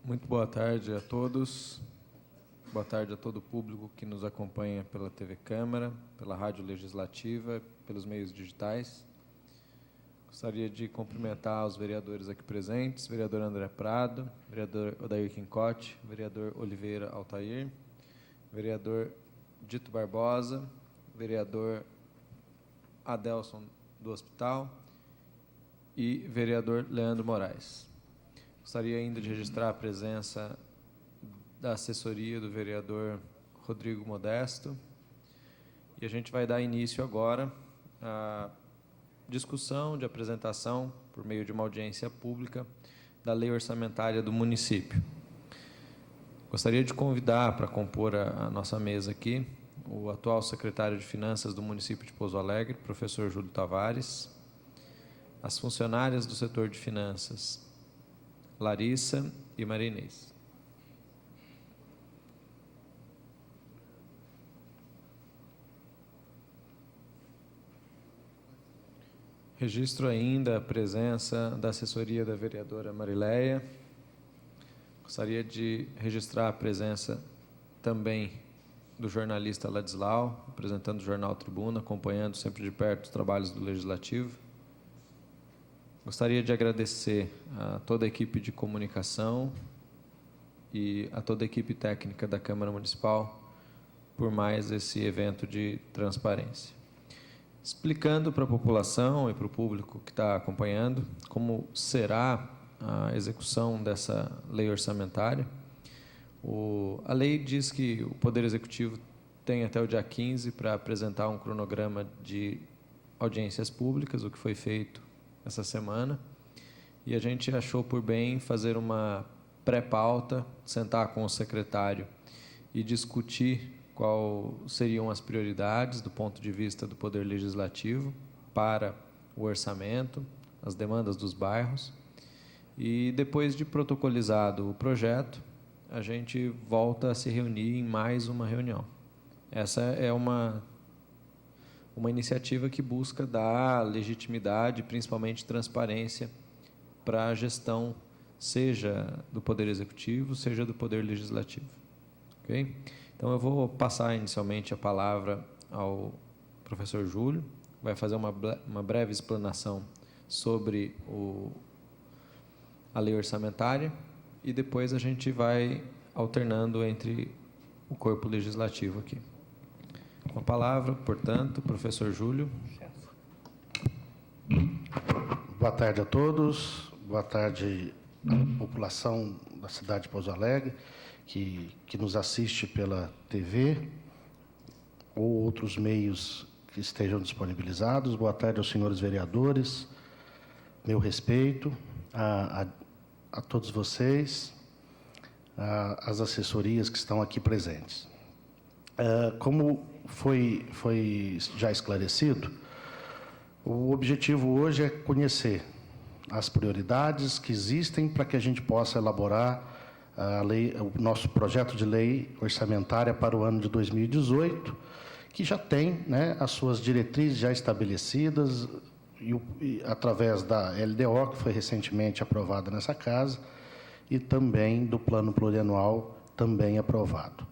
Muito boa tarde a todos. Boa tarde a todo o público que nos acompanha pela TV Câmara, pela Rádio Legislativa, pelos meios digitais. Gostaria de cumprimentar os vereadores aqui presentes, vereador André Prado, vereador Odair Quincotti, vereador Oliveira Altair, vereador Dito Barbosa, vereador Adelson do Hospital e vereador Leandro Moraes. Gostaria ainda de registrar a presença da assessoria do vereador Rodrigo Modesto. E a gente vai dar início agora à discussão de apresentação, por meio de uma audiência pública, da lei orçamentária do município. Gostaria de convidar para compor a nossa mesa aqui o atual secretário de Finanças do município de Pouso Alegre, professor Júlio Tavares, as funcionárias do setor de finanças, Larissa e Maria Inês. Registro ainda a presença da assessoria da vereadora Marileia. Gostaria de registrar a presença também do jornalista Ladislau, apresentando o Jornal Tribuna, acompanhando sempre de perto os trabalhos do Legislativo. Gostaria de agradecer a toda a equipe de comunicação e a toda a equipe técnica da Câmara Municipal por mais esse evento de transparência. Explicando para a população e para o público que está acompanhando como será a execução dessa lei orçamentária. A lei diz que o Poder Executivo tem até o dia 15 para apresentar um cronograma de audiências públicas, o que foi feito essa semana, e a gente achou por bem fazer uma pré-pauta, sentar com o secretário e discutir quais seriam as prioridades do ponto de vista do Poder Legislativo para o orçamento, as demandas dos bairros, e depois de protocolizado o projeto, a gente volta a se reunir em mais uma reunião. Essa é uma iniciativa que busca dar legitimidade, principalmente transparência, para a gestão, seja do Poder Executivo, seja do Poder Legislativo. Ok? Então, eu vou passar inicialmente a palavra ao professor Júlio, vai fazer uma breve explanação sobre a lei orçamentária, e depois a gente vai alternando entre o corpo legislativo aqui. Com a palavra, portanto, professor Júlio. Boa tarde a todos, boa tarde à população da cidade de Pouso Alegre, que nos assiste pela TV ou outros meios que estejam disponibilizados. Boa tarde aos senhores vereadores, meu respeito a todos vocês, às assessorias que estão aqui presentes. Como foi já esclarecido, o objetivo hoje é conhecer as prioridades que existem para que a gente possa elaborar o nosso projeto de lei orçamentária para o ano de 2018, que já tem, né, as suas diretrizes já estabelecidas, através da LDO, que foi recentemente aprovada nessa casa, e também do Plano Plurianual, também aprovado.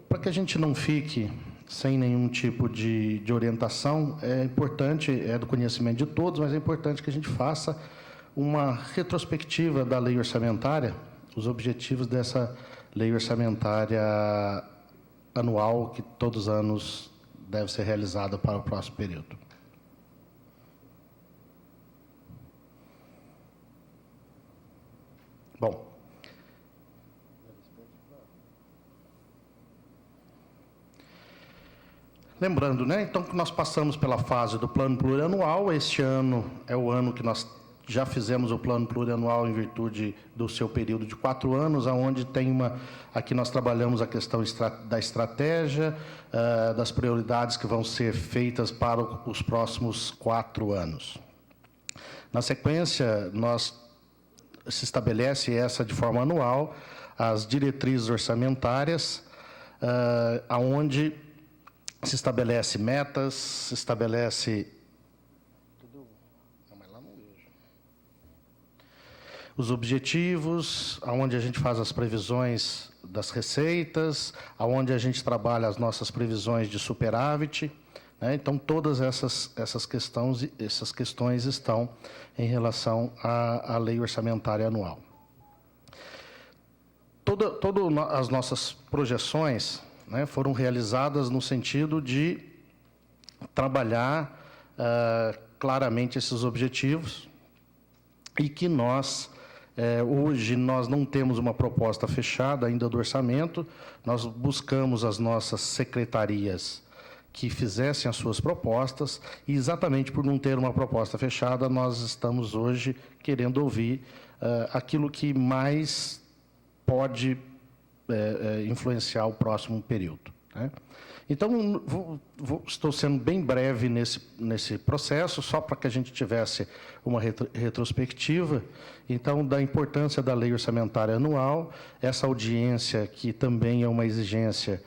Para que a gente não fique sem nenhum tipo de orientação, é importante, é do conhecimento de todos, mas é importante que a gente faça uma retrospectiva da lei orçamentária, os objetivos dessa lei orçamentária anual, que todos os anos deve ser realizada para o próximo período. Bom, lembrando, né, então, que nós passamos pela fase do plano plurianual. Este ano é o ano que nós já fizemos o plano plurianual em virtude do seu período de 4 anos, onde tem aqui nós trabalhamos a questão da estratégia, das prioridades que vão ser feitas para os próximos 4 anos. Na sequência, se estabelece de forma anual as diretrizes orçamentárias, aonde se estabelece metas, se estabelece os objetivos, aonde a gente faz as previsões das receitas, aonde a gente trabalha as nossas previsões de superávit, né? Então, todas essas questões estão em relação à lei orçamentária anual. Todas as nossas projeções, né, foram realizadas no sentido de trabalhar claramente esses objetivos e que hoje nós não temos uma proposta fechada ainda do orçamento, nós buscamos as nossas secretarias que fizessem as suas propostas, e exatamente por não ter uma proposta fechada, nós estamos hoje querendo ouvir aquilo que mais pode influenciar o próximo período, né? Então, estou sendo bem breve nesse processo, só para que a gente tivesse uma retrospectiva, então, da importância da lei orçamentária anual, essa audiência que também é uma exigência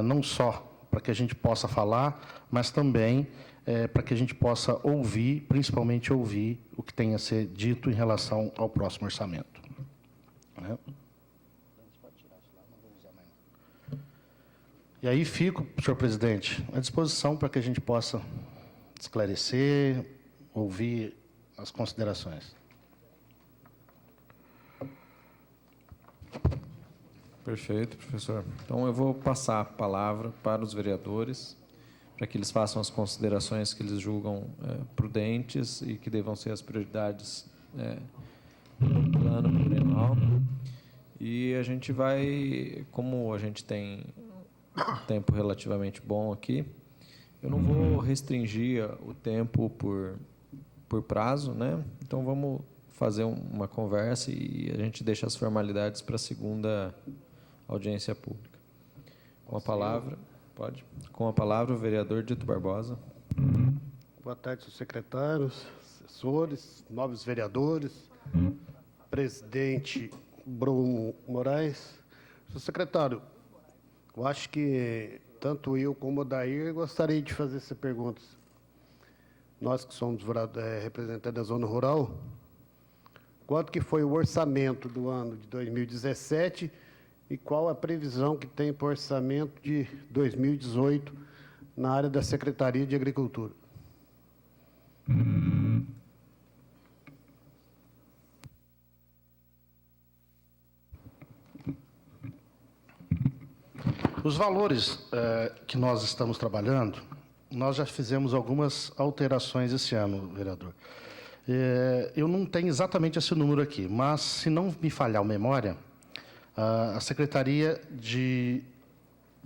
não só para que a gente possa falar, mas também para que a gente possa ouvir, principalmente ouvir o que tem a ser dito em relação ao próximo orçamento, né? E aí fico, senhor presidente, à disposição para que a gente possa esclarecer, ouvir as considerações. Perfeito, professor. Então, eu vou passar a palavra para os vereadores, para que eles façam as considerações que eles julgam prudentes e que devam ser as prioridades do plano plurianual. E a gente vai, como a gente tem um tempo relativamente bom aqui, eu não vou restringir o tempo por prazo, né? Então, vamos fazer uma conversa e a gente deixa as formalidades para a segunda audiência pública. Com a palavra, pode. Com a palavra, o vereador Dito Barbosa. Boa tarde, senhores secretários, assessores, novos vereadores, presidente Bruno Moraes. Senhor secretário, eu acho que tanto eu como o Odair gostaria de fazer essa pergunta. Nós que somos representantes da zona rural, quanto que foi o orçamento do ano de 2017 e qual a previsão que tem para o orçamento de 2018 na área da Secretaria de Agricultura? Os valores que nós estamos trabalhando, nós já fizemos algumas alterações esse ano, vereador. Eu não tenho exatamente esse número aqui, mas, se não me falhar a memória, a Secretaria de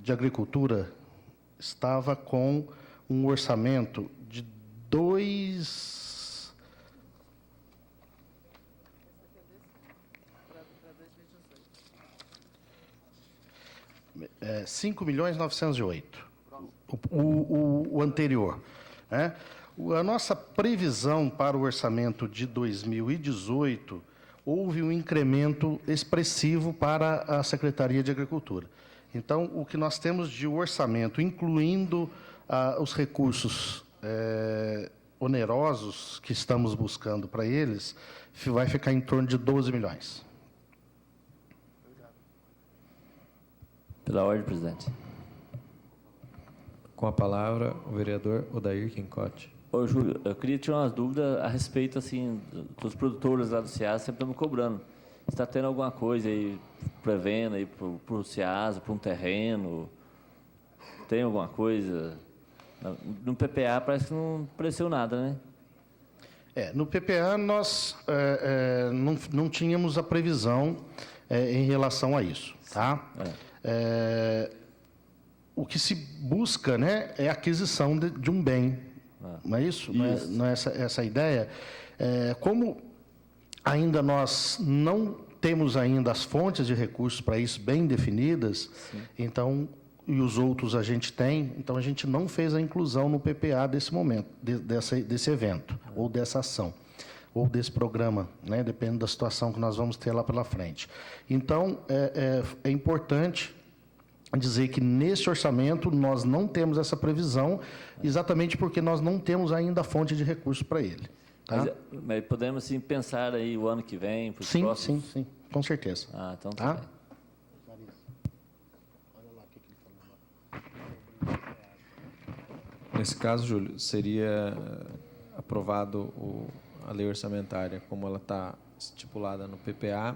Agricultura estava com um orçamento de 5.908.000, o anterior, né? A nossa previsão para o orçamento de 2018, houve um incremento expressivo para a Secretaria de Agricultura. Então, o que nós temos de orçamento, incluindo os recursos onerosos que estamos buscando para eles, vai ficar em torno de 12 milhões. Pela ordem, presidente. Com a palavra, o vereador Odair Quincotti. Ô, Júlio, eu queria tirar umas dúvidas a respeito, assim, dos produtores lá do Ceasa sempre estão me cobrando. Está tendo alguma coisa aí, prevendo aí para o Ceasa, para um terreno? Tem alguma coisa? No PPA parece que não apareceu nada, né? No PPA nós não tínhamos a previsão em relação a isso, tá? O que se busca, né, é a aquisição de um bem, não é isso? Não é essa a ideia? Como ainda nós não temos ainda as fontes de recursos para isso bem definidas, sim, então, e os outros a gente tem, então a gente não fez a inclusão no PPA desse momento, desse evento, ou dessa ação, ou desse programa, né, dependendo da situação que nós vamos ter lá pela frente. Então, é importante dizer que nesse orçamento nós não temos essa previsão, exatamente porque nós não temos ainda a fonte de recursos para ele. Tá? Mas podemos, assim, pensar aí o ano que vem, para os Sim, próximos? sim, com certeza. Ah, então Tá? tá bem. Nesse caso, Júlio, seria aprovado a lei orçamentária como ela está estipulada no PPA.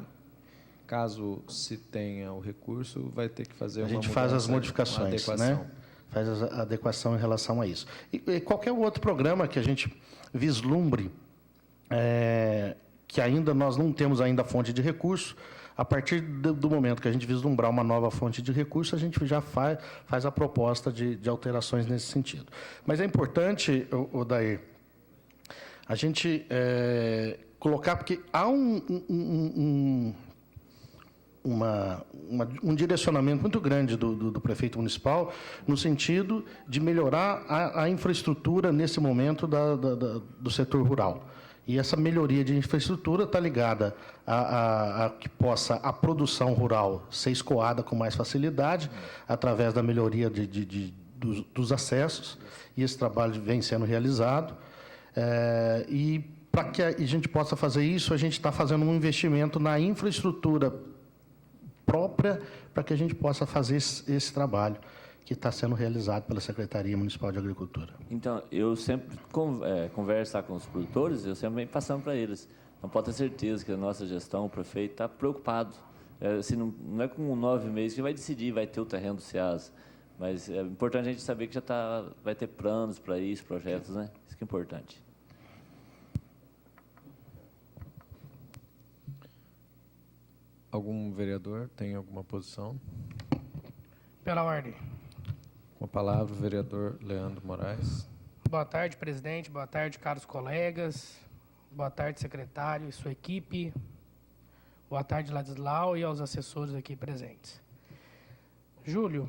Caso se tenha o recurso, vai ter que fazer A uma gente faz as mudança, uma modificações, adequação. né? Faz a adequação em relação a isso. E qualquer outro programa que a gente vislumbre, que ainda nós não temos ainda a fonte de recurso, a partir do momento que a gente vislumbrar uma nova fonte de recurso, a gente já faz a proposta de alterações nesse sentido. Mas é importante, Odair, a gente colocar, porque há um direcionamento muito grande do prefeito municipal no sentido de melhorar a infraestrutura nesse momento do setor rural. E essa melhoria de infraestrutura está ligada a que possa a produção rural ser escoada com mais facilidade, através da melhoria dos acessos, e esse trabalho vem sendo realizado. E para que a gente possa fazer isso, a gente está fazendo um investimento na infraestrutura própria para que a gente possa fazer esse trabalho que está sendo realizado pela Secretaria Municipal de Agricultura. Então, eu sempre conversar com os produtores, eu sempre venho passando para eles. Não pode ter certeza que a nossa gestão, o prefeito, está preocupado. Assim, não é com 9 meses que vai decidir, vai ter o terreno do SEAS. Mas é importante a gente saber que já vai ter planos para isso, projetos, né? Isso que é importante. Algum vereador tem alguma posição? Pela ordem. Com a palavra, o vereador Leandro Moraes. Boa tarde, presidente. Boa tarde, caros colegas. Boa tarde, secretário e sua equipe. Boa tarde, Ladislau, e aos assessores aqui presentes. Júlio,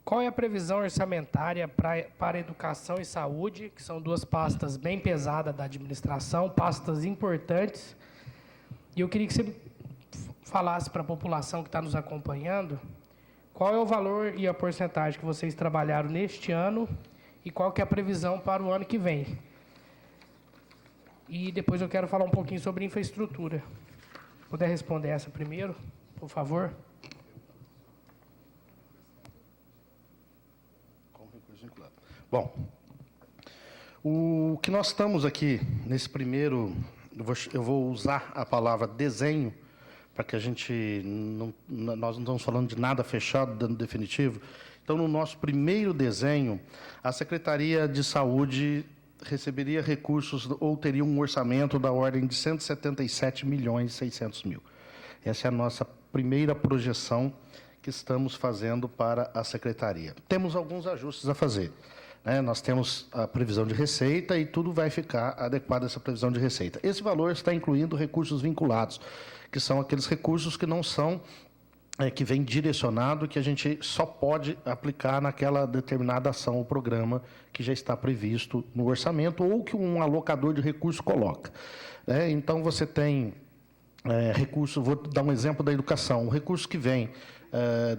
qual é a previsão orçamentária para educação e saúde, que são duas pastas bem pesadas da administração, pastas importantes. E eu queria que você falasse para a população que está nos acompanhando qual é o valor e a porcentagem que vocês trabalharam neste ano e qual que é a previsão para o ano que vem. E depois eu quero falar um pouquinho sobre infraestrutura. Puder responder essa primeiro, por favor? Bom, o que nós estamos aqui nesse primeiro, eu vou usar a palavra desenho, para que nós não estamos falando de nada fechado, definitivo. Então, no nosso primeiro desenho, a Secretaria de Saúde receberia recursos ou teria um orçamento da ordem de 177.600.000. Essa é a nossa primeira projeção que estamos fazendo para a Secretaria. Temos alguns ajustes a fazer. Nós temos a previsão de receita e tudo vai ficar adequado a essa previsão de receita. Esse valor está incluindo recursos vinculados, que são aqueles recursos que não são, que vem direcionado, que a gente só pode aplicar naquela determinada ação ou programa que já está previsto no orçamento ou que um alocador de recursos coloca. Então, você tem recurso, vou dar um exemplo da educação, o recurso que vem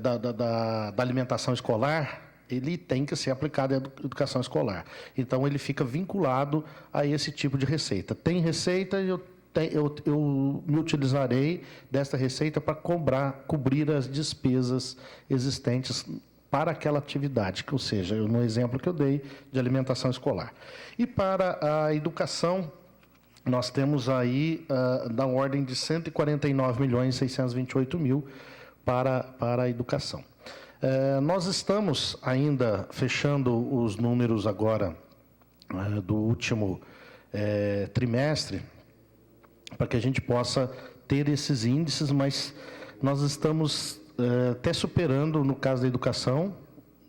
da alimentação escolar, ele tem que ser aplicado à educação escolar. Então, ele fica vinculado a esse tipo de receita. Tem receita e eu me utilizarei desta receita para cobrir as despesas existentes para aquela atividade, ou seja, no exemplo que eu dei de alimentação escolar. E para a educação, nós temos aí da ordem de 149.628.000 para a educação. Nós estamos ainda fechando os números agora do último trimestre, para que a gente possa ter esses índices, mas nós estamos até superando, no caso da educação,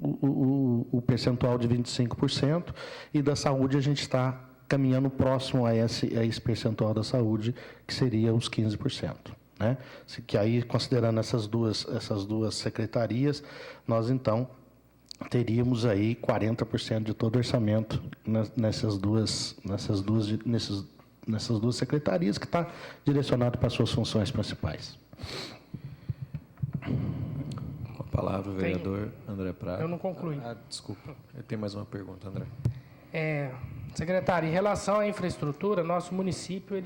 o percentual de 25%, e da saúde a gente está caminhando próximo a esse percentual da saúde, que seria os 15%. Que aí, considerando essas duas secretarias, nós, então, teríamos aí 40% de todo o orçamento nessas duas secretarias, que está direcionado para as suas funções principais. Com a palavra, o vereador André Prado. Eu não concluí. Desculpa, eu tenho mais uma pergunta, André. Secretário, em relação à infraestrutura, nosso município,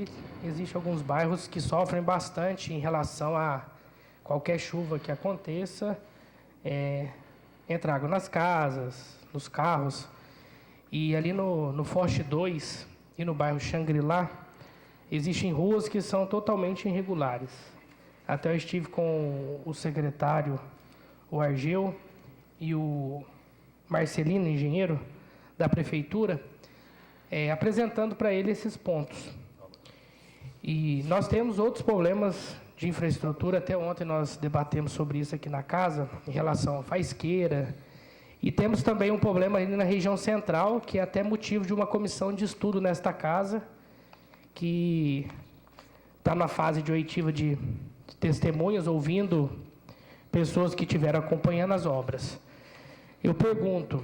existe alguns bairros que sofrem bastante em relação a qualquer chuva que aconteça, entra água nas casas, nos carros. E ali no Forte 2 e no bairro Xangri-Lá, existem ruas que são totalmente irregulares. Até eu estive com o secretário, o Argeu, e o Marcelino, engenheiro da prefeitura, apresentando para ele esses pontos. E nós temos outros problemas de infraestrutura, até ontem nós debatemos sobre isso aqui na casa, em relação à faisqueira, e temos também um problema ali na região central, que é até motivo de uma comissão de estudo nesta casa, que está na fase de oitiva de testemunhas, ouvindo pessoas que estiveram acompanhando as obras. Eu pergunto,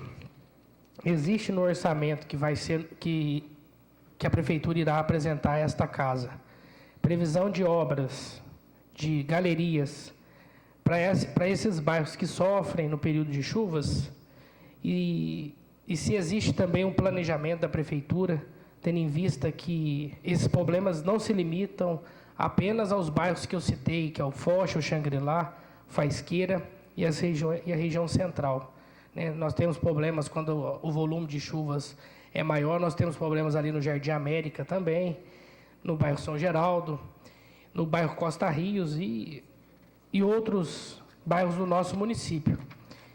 existe no orçamento que vai ser que a prefeitura irá apresentar a esta casa previsão de obras, de galerias para esses bairros que sofrem no período de chuvas? E se existe também um planejamento da prefeitura, tendo em vista que esses problemas não se limitam apenas aos bairros que eu citei, que é o Forte, o Xangri-Lá, Faisqueira e a região central. Nós temos problemas quando o volume de chuvas é maior, nós temos problemas ali no Jardim América também, no bairro São Geraldo, no bairro Costa Rios e outros bairros do nosso município.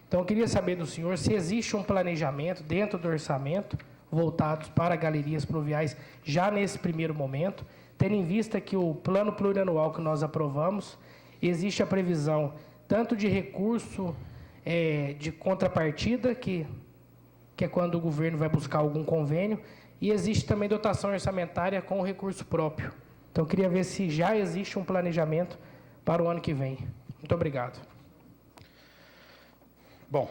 Então, eu queria saber do senhor se existe um planejamento dentro do orçamento voltados para galerias pluviais já nesse primeiro momento, tendo em vista que o plano plurianual que nós aprovamos, existe a previsão tanto de recurso de contrapartida, que é quando o governo vai buscar algum convênio, e existe também dotação orçamentária com recurso próprio. Então, eu queria ver se já existe um planejamento para o ano que vem. Muito obrigado. Bom,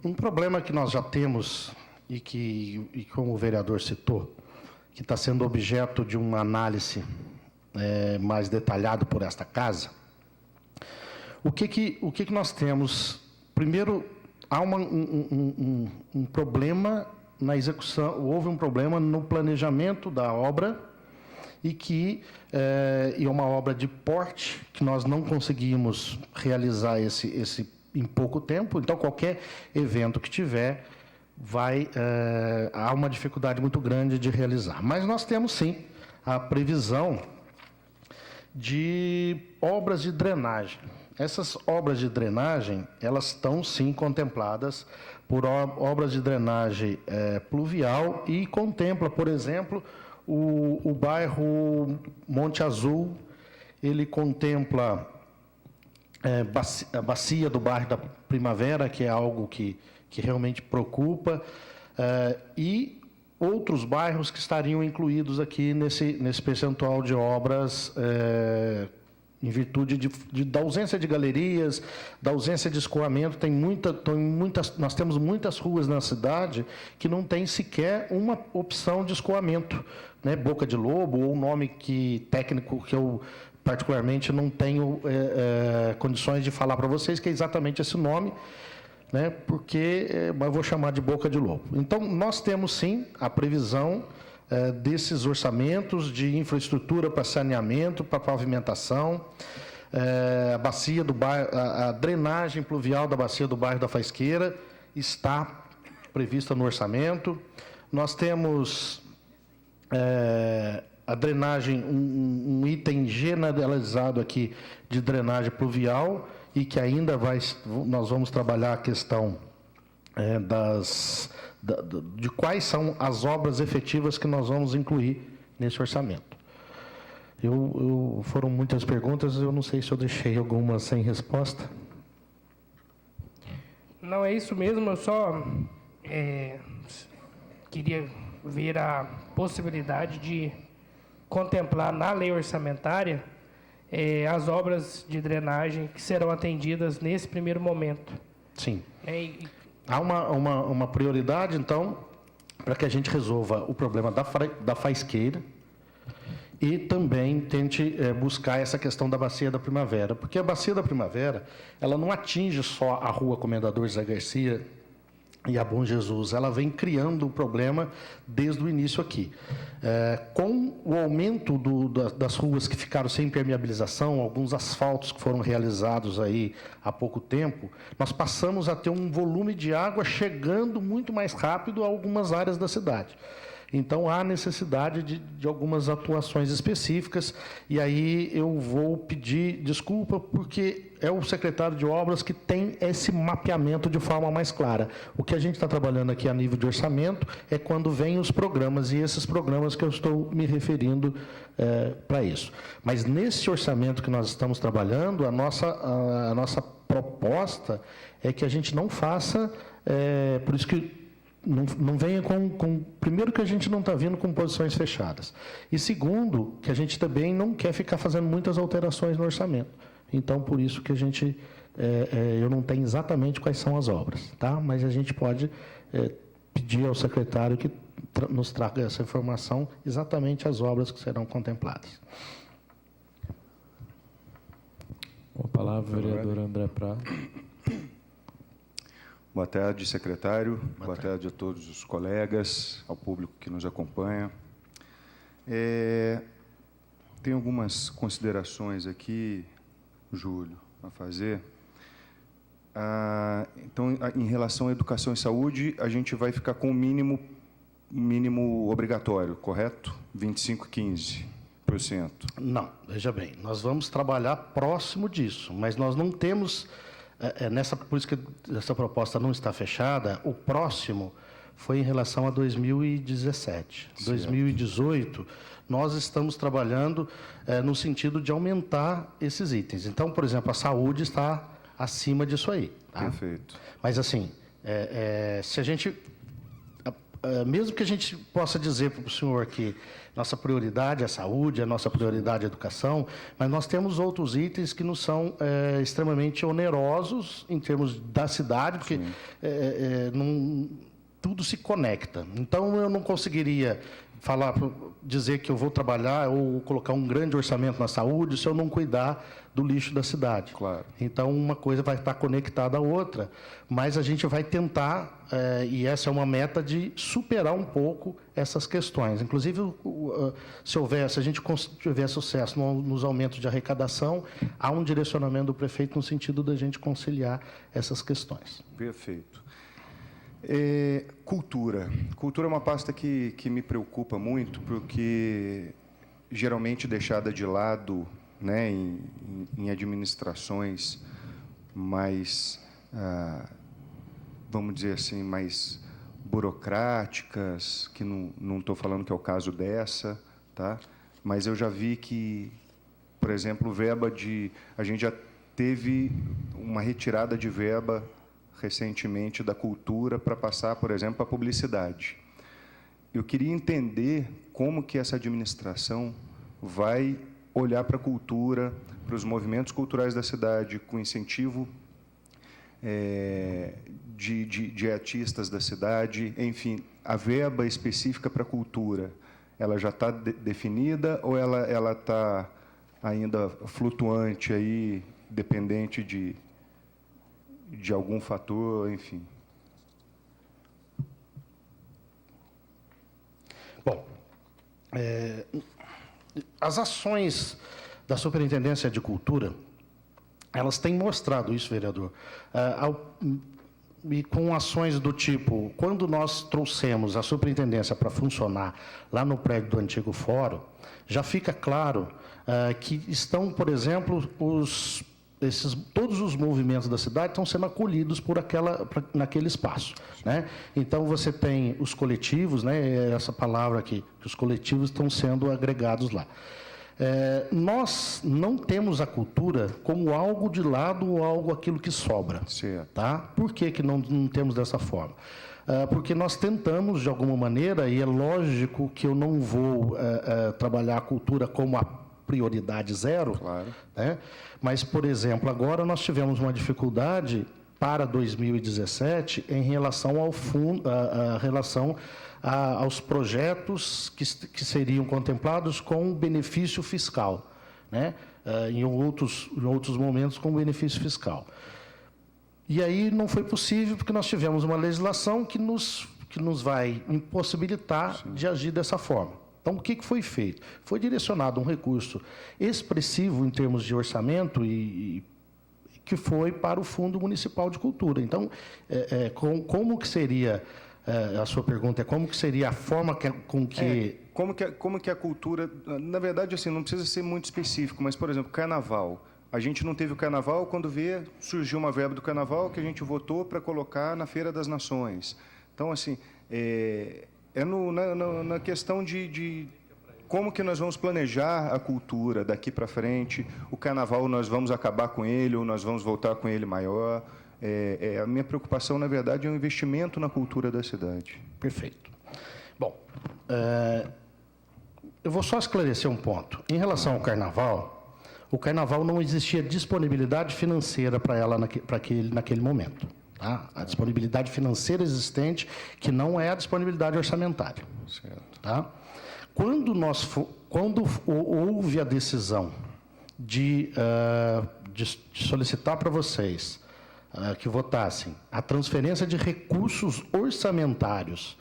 um problema que nós já temos e como o vereador citou, que está sendo objeto de uma análise mais detalhada por esta casa. O que nós temos? Primeiro, há um problema na execução, houve um problema no planejamento da obra e é uma obra de porte que nós não conseguimos realizar esse em pouco tempo. Então, qualquer evento que tiver, há uma dificuldade muito grande de realizar. Mas nós temos, sim, a previsão de obras de drenagem. Essas obras de drenagem, elas estão, sim, contempladas por obras de drenagem pluvial e contempla, por exemplo, o bairro Monte Azul, ele contempla a bacia do bairro da Primavera, que é algo que realmente preocupa, e outros bairros que estariam incluídos aqui nesse percentual de obras, em virtude da ausência de galerias, da ausência de escoamento. Nós temos muitas ruas na cidade que não tem sequer uma opção de escoamento, né? Boca de Lobo, ou um nome técnico que eu particularmente não tenho condições de falar para vocês, que é exatamente esse nome, né? Mas eu vou chamar de Boca de Lobo. Então, nós temos, sim, a previsão desses orçamentos de infraestrutura para saneamento, para pavimentação, a bacia do bairro, a drenagem pluvial da bacia do bairro da Faisqueira está prevista no orçamento. Nós temos a drenagem, um item generalizado aqui de drenagem pluvial, e que ainda nós vamos trabalhar a questão de quais são as obras efetivas que nós vamos incluir nesse orçamento. Foram muitas perguntas, eu não sei se eu deixei alguma sem resposta. Não, é isso mesmo, eu só queria ver a possibilidade de contemplar na lei orçamentária as obras de drenagem que serão atendidas nesse primeiro momento. Sim. Há uma prioridade, então, para que a gente resolva o problema da faisqueira e também tente buscar essa questão da Bacia da Primavera, porque a Bacia da Primavera, ela não atinge só a Rua Comendador Zé Garcia e a Bom Jesus, ela vem criando o problema desde o início aqui. Com o aumento das ruas que ficaram sem impermeabilização, alguns asfaltos que foram realizados aí há pouco tempo, nós passamos a ter um volume de água chegando muito mais rápido a algumas áreas da cidade. Então, há necessidade de algumas atuações específicas, e aí eu vou pedir desculpa, porque é o secretário de Obras que tem esse mapeamento de forma mais clara. O que a gente está trabalhando aqui a nível de orçamento é quando vêm os programas, e esses programas que eu estou me referindo para isso. Mas, nesse orçamento que nós estamos trabalhando, a nossa proposta é que a gente não faça, por isso que não venha com... Primeiro, que a gente não está vindo com posições fechadas. E segundo, que a gente também não quer ficar fazendo muitas alterações no orçamento. Então, por isso que a gente... eu não tenho exatamente quais são as obras, tá? Mas a gente pode pedir ao secretário que nos traga essa informação, exatamente as obras que serão contempladas. Com a palavra, o vereador André Prado. Boa tarde, secretário. Boa tarde a todos os colegas, ao público que nos acompanha. Tem algumas considerações aqui, Júlio, a fazer. Então, em relação à educação e saúde, a gente vai ficar com o mínimo obrigatório, correto? 25,15%. Não, veja bem, nós vamos trabalhar próximo disso, mas nós não temos... por isso que essa proposta não está fechada, o próximo foi em relação a 2017. Certo. 2018, nós estamos trabalhando no sentido de aumentar esses itens. Então, por exemplo, a saúde está acima disso aí. Tá? Perfeito. Mas, assim, se a gente... mesmo que a gente possa dizer para o senhor que nossa prioridade é a saúde, a nossa prioridade é a educação, mas nós temos outros itens que nos são extremamente onerosos em termos da cidade, porque tudo se conecta. Então, eu não conseguiria dizer que eu vou trabalhar ou colocar um grande orçamento na saúde se eu não cuidar do lixo da cidade. Claro. Então, uma coisa vai estar conectada à outra, mas a gente vai tentar, e essa é uma meta, de superar um pouco essas questões. Inclusive, se a gente tiver sucesso nos aumentos de arrecadação, há um direcionamento do prefeito no sentido da gente conciliar essas questões. Perfeito. Cultura. Cultura é uma pasta que me preocupa muito, porque geralmente deixada de lado, né, em administrações mais, vamos dizer assim, mais burocráticas, que não estou falando que é o caso dessa, tá? Mas eu já vi que, por exemplo, a gente já teve uma retirada de verba recentemente da cultura para passar, por exemplo, para a publicidade. Eu queria entender como que essa administração vai olhar para a cultura, para os movimentos culturais da cidade, com incentivo de artistas da cidade, enfim, a verba específica para a cultura, ela já está definida ou ela está ainda flutuante aí, dependente de algum fator, enfim? Bom, as ações da Superintendência de Cultura, elas têm mostrado isso, vereador, e com ações do tipo, quando nós trouxemos a superintendência para funcionar lá no prédio do antigo fórum, já fica claro que estão, por exemplo, todos os movimentos da cidade estão sendo acolhidos naquele espaço, né? Então, você tem os coletivos, né? Essa palavra aqui, que os coletivos estão sendo agregados lá. Nós não temos a cultura como algo de lado ou aquilo que sobra. Certo. Tá? Por que não temos dessa forma? Porque nós tentamos, de alguma maneira, e é lógico que eu não vou trabalhar a cultura como a prioridade zero, claro, né? Mas, por exemplo, agora nós tivemos uma dificuldade para 2017 em relação ao fundo, aos projetos que seriam contemplados com benefício fiscal, né? Em outros momentos com benefício fiscal. E aí não foi possível, porque nós tivemos uma legislação que nos vai impossibilitar de agir dessa forma. Então, o que foi feito? Foi direcionado um recurso expressivo em termos de orçamento e que foi para o Fundo Municipal de Cultura. Então, como que seria, a sua pergunta é como que seria a forma com que... Como que a cultura... Na verdade, assim, não precisa ser muito específico, mas, por exemplo, carnaval. A gente não teve o carnaval, quando surgiu uma verba do carnaval que a gente votou para colocar na Feira das Nações. Então, assim, na questão de como que nós vamos planejar a cultura daqui para frente. O carnaval, nós vamos acabar com ele ou nós vamos voltar com ele maior. A minha preocupação, na verdade, é o investimento na cultura da cidade. Perfeito. Bom, eu vou só esclarecer um ponto. Em relação ao carnaval, o carnaval não existia disponibilidade financeira para ela naquele momento. Tá? A disponibilidade financeira existente, que não é a disponibilidade orçamentária. Certo. Tá? Quando houve a decisão de solicitar para vocês que votassem a transferência de recursos orçamentários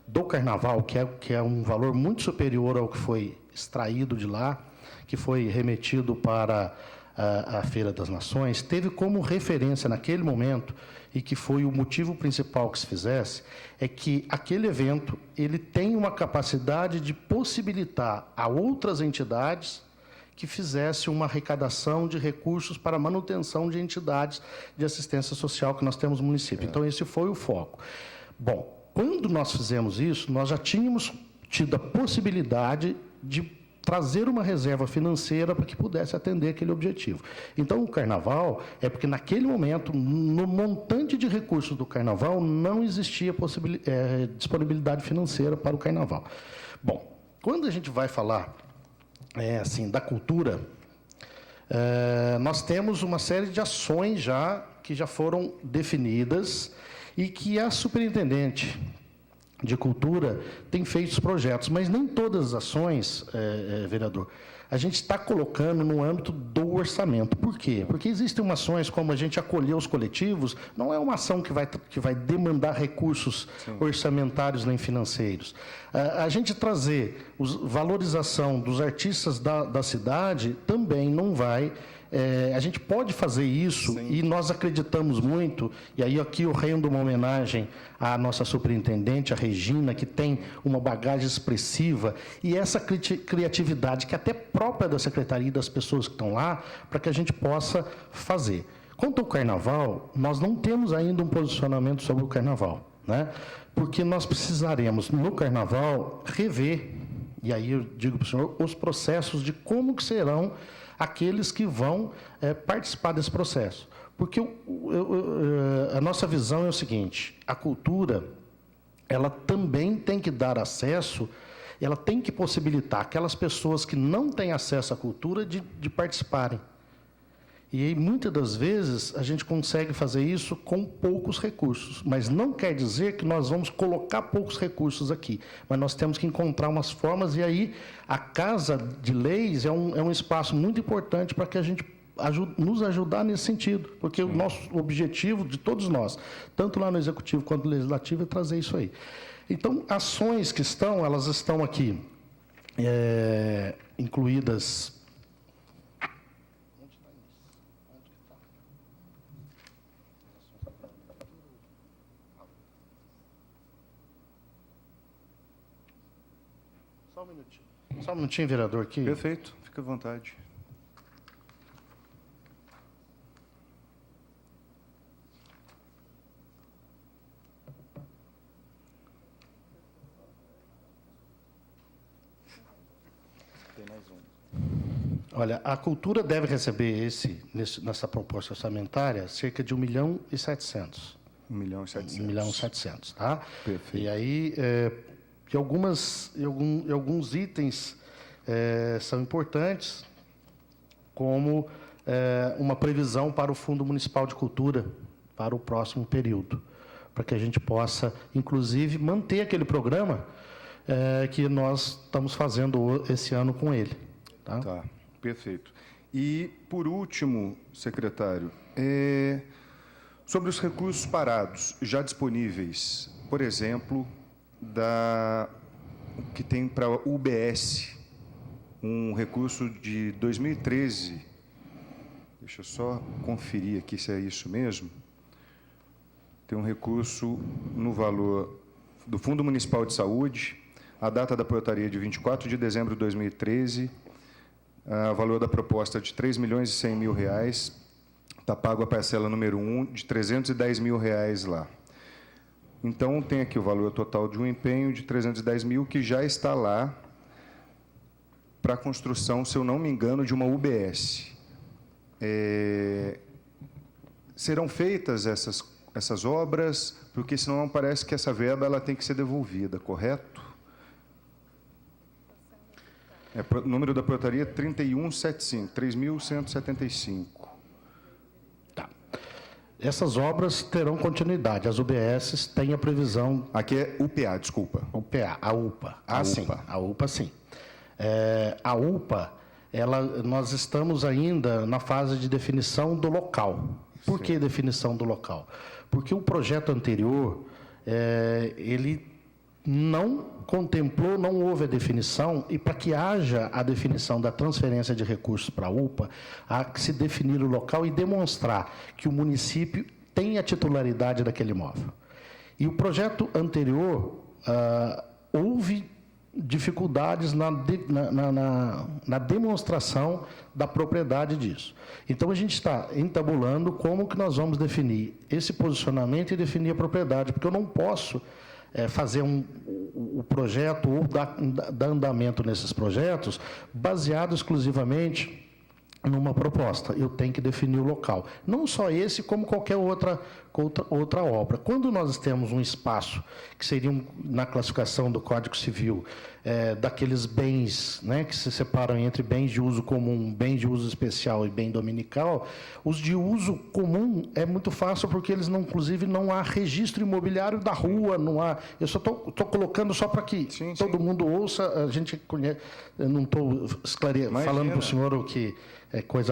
do carnaval, que é um valor muito superior ao que foi extraído de lá, que foi remetido para a Feira das Nações, teve como referência naquele momento, e que foi o motivo principal que se fizesse, é que aquele evento ele tem uma capacidade de possibilitar a outras entidades que fizesse uma arrecadação de recursos para a manutenção de entidades de assistência social que nós temos no município. Então, esse foi o foco. Bom, quando nós fizemos isso, nós já tínhamos tido a possibilidade de trazer uma reserva financeira para que pudesse atender aquele objetivo. Então, o carnaval é porque, naquele momento, no montante de recursos do carnaval, não existia disponibilidade financeira para o carnaval. Bom, quando a gente vai falar da cultura, nós temos uma série de ações que já foram definidas e que a superintendente de cultura tem feito os projetos, mas nem todas as ações, vereador, a gente está colocando no âmbito do orçamento. Por quê? Porque existem umas ações como a gente acolher os coletivos, não é uma ação que vai demandar recursos orçamentários nem financeiros. A gente trazer valorização dos artistas da cidade também não vai... a gente pode fazer isso. Sim. E nós acreditamos muito, e aí aqui eu rendo uma homenagem à nossa superintendente, a Regina, que tem uma bagagem expressiva, e essa criatividade que é até própria da secretaria e das pessoas que estão lá, para que a gente possa fazer. Quanto ao carnaval, nós não temos ainda um posicionamento sobre o carnaval, né? Porque nós precisaremos, no carnaval, rever, e aí eu digo para o senhor, os processos de como que serão aqueles que vão participar desse processo. Porque a nossa visão é o seguinte: a cultura, ela também tem que dar acesso, ela tem que possibilitar aquelas pessoas que não têm acesso à cultura de participarem. E aí, muitas das vezes, a gente consegue fazer isso com poucos recursos, mas não quer dizer que nós vamos colocar poucos recursos aqui, mas nós temos que encontrar umas formas, e aí a Casa de Leis é um espaço muito importante para que a gente nos ajudar nesse sentido, porque o nosso objetivo de todos nós, tanto lá no Executivo quanto no Legislativo, é trazer isso aí. Então, ações que elas estão aqui incluídas... Só um minutinho, vereador, aqui. Perfeito, fica à vontade. Tem mais um. Olha, a cultura deve receber nessa proposta orçamentária cerca de 1.700.000. 1.700.000. 1.700.000, tá? Perfeito. E aí... alguns itens são importantes, como uma previsão para o Fundo Municipal de Cultura para o próximo período, para que a gente possa, inclusive, manter aquele programa que nós estamos fazendo esse ano com ele. Tá, perfeito. E, por último, secretário, Sobre os recursos parados já disponíveis, por exemplo, que tem para a UBS, um recurso de 2013, deixa eu só conferir aqui se é isso mesmo, tem um recurso no valor do Fundo Municipal de Saúde, a data da portaria de 24 de dezembro de 2013, o valor da proposta de R$ 3.100.000, está pago a parcela número 1 de R$ 310 mil lá. Então, tem aqui o valor total de um empenho de 310 mil, que já está lá para a construção, se eu não me engano, de uma UBS. Serão feitas essas obras, porque senão parece que essa verba ela tem que ser devolvida, correto? O número da portaria é 3175, 3.175. Essas obras terão continuidade. As UBSs têm a previsão... Aqui é UPA, desculpa. A UPA. Sim. A UPA, sim. A UPA, nós estamos ainda na fase de definição do local. Por que definição do local? Porque o projeto anterior, ele não contemplou, não houve a definição, e para que haja a definição da transferência de recursos para a UPA, há que se definir o local e demonstrar que o município tem a titularidade daquele imóvel. E o projeto anterior, houve dificuldades na demonstração da propriedade disso. Então, a gente está entabulando como que nós vamos definir esse posicionamento e definir a propriedade, porque eu não posso fazer o projeto ou dar andamento nesses projetos baseado exclusivamente numa proposta. Eu tenho que definir o local. Não só esse, como qualquer outra obra. Quando nós temos um espaço, que seria na classificação do Código Civil, daqueles bens, né, que se separam entre bens de uso comum, bens de uso especial e bem dominical, os de uso comum é muito fácil, porque eles, inclusive, não há registro imobiliário da rua, não há... Eu só estou colocando só para que todo mundo ouça, a gente conhece, eu não estou falando para o senhor o que...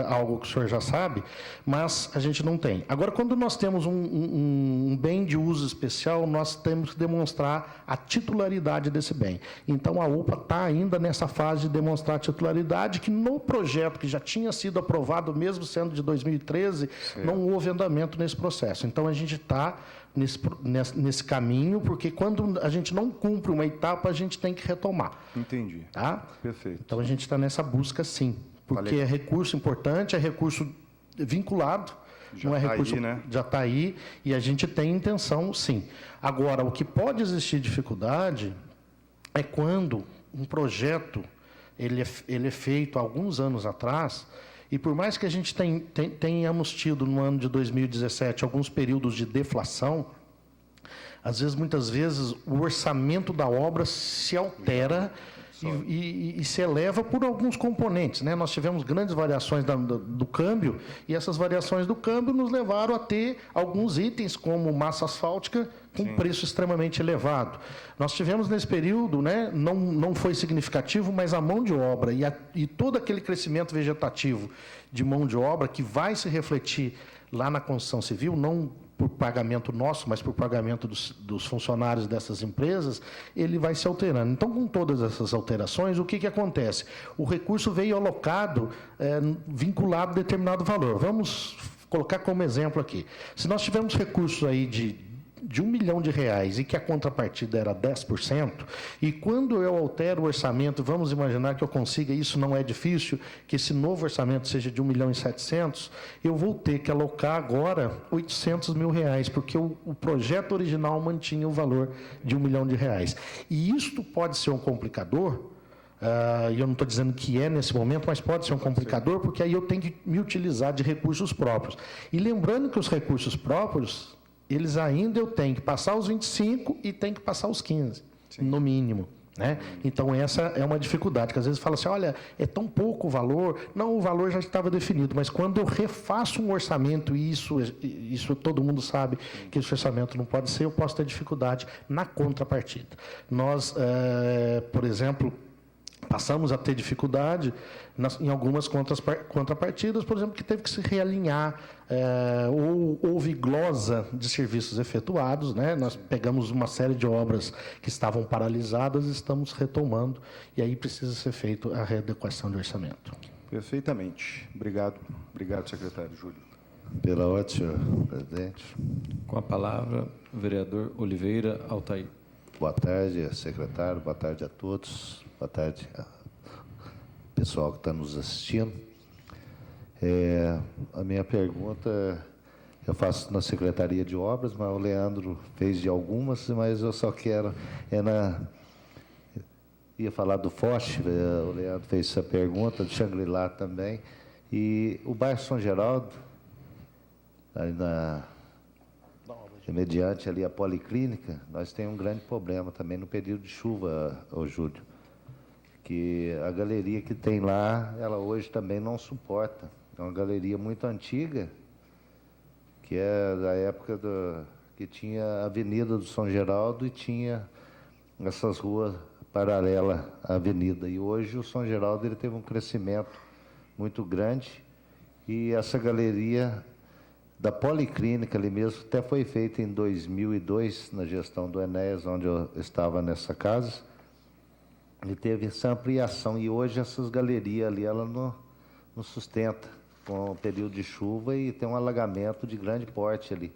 algo que o senhor já sabe, mas a gente não tem. Agora, quando nós temos um bem de uso especial, nós temos que demonstrar a titularidade desse bem. Então, a UPA está ainda nessa fase de demonstrar a titularidade, que no projeto que já tinha sido aprovado, mesmo sendo de 2013, não houve andamento nesse processo. Então, a gente está nesse caminho, porque quando a gente não cumpre uma etapa, a gente tem que retomar. Entendi. Tá? Perfeito. Então, a gente está nessa busca, sim. Porque é recurso importante, é recurso vinculado, não é recurso, aí, né? Já está aí, e a gente tem intenção, sim. Agora, o que pode existir dificuldade é quando um projeto ele é feito há alguns anos atrás, e por mais que a gente tenhamos tido no ano de 2017 alguns períodos de deflação, muitas vezes, o orçamento da obra se altera e se eleva por alguns componentes, né? Nós tivemos grandes variações do câmbio, e essas variações do câmbio nos levaram a ter alguns itens, como massa asfáltica, com preço extremamente elevado. Nós tivemos nesse período, né, não foi significativo, mas a mão de obra e todo aquele crescimento vegetativo de mão de obra, que vai se refletir lá na construção civil, não por pagamento nosso, mas por pagamento dos funcionários dessas empresas, ele vai se alterando. Então, com todas essas alterações, o que acontece? O recurso veio alocado, vinculado a determinado valor. Vamos colocar como exemplo aqui. Se nós tivermos recursos aí de R$ 1 milhão e que a contrapartida era 10%, e quando eu altero o orçamento, vamos imaginar que eu consiga, isso não é difícil, que esse novo orçamento seja de R$ 1.700.000, eu vou ter que alocar agora R$ 800 mil, porque o projeto original mantinha o valor de R$ 1 milhão. E isto pode ser um complicador, e eu não estou dizendo que é nesse momento, mas pode ser um complicador, porque aí eu tenho que me utilizar de recursos próprios. E lembrando que os recursos próprios, eles ainda eu tenho que passar os 25 e tenho que passar os 15, no mínimo. Né? Então, essa é uma dificuldade, que às vezes fala assim, olha, é tão pouco o valor. Não, o valor já estava definido, mas quando eu refaço um orçamento, e isso todo mundo sabe que esse orçamento não pode ser, eu posso ter dificuldade na contrapartida. Nós, por exemplo, Passamos a ter dificuldade em algumas contrapartidas, por exemplo, que teve que se realinhar, ou houve glosa de serviços efetuados, né? Nós pegamos uma série de obras que estavam paralisadas e estamos retomando, e aí precisa ser feita a readequação de orçamento. Perfeitamente. Obrigado. Obrigado, secretário Júlio. Pela ordem, senhor presidente. Com a palavra, o vereador Oliveira Altair. Boa tarde, secretário. Boa tarde a todos. Boa tarde, pessoal que está nos assistindo. A minha pergunta eu faço na Secretaria de Obras, mas o Leandro fez de algumas, mas eu só quero... ia falar do Forte, o Leandro fez essa pergunta, do Xangri-Lá também. E o bairro São Geraldo, ali mediante ali a policlínica, nós temos um grande problema também no período de chuva, ô Júlio, que a galeria que tem lá, ela hoje também não suporta. É uma galeria muito antiga, que é da época que tinha a Avenida do São Geraldo e tinha essas ruas paralelas à avenida. E hoje o São Geraldo ele teve um crescimento muito grande e essa galeria da Policlínica ali mesmo até foi feita em 2002, na gestão do Enéas, onde eu estava nessa casa. E teve essa ampliação, e hoje essas galerias ali, ela não sustenta com o período de chuva e tem um alagamento de grande porte ali,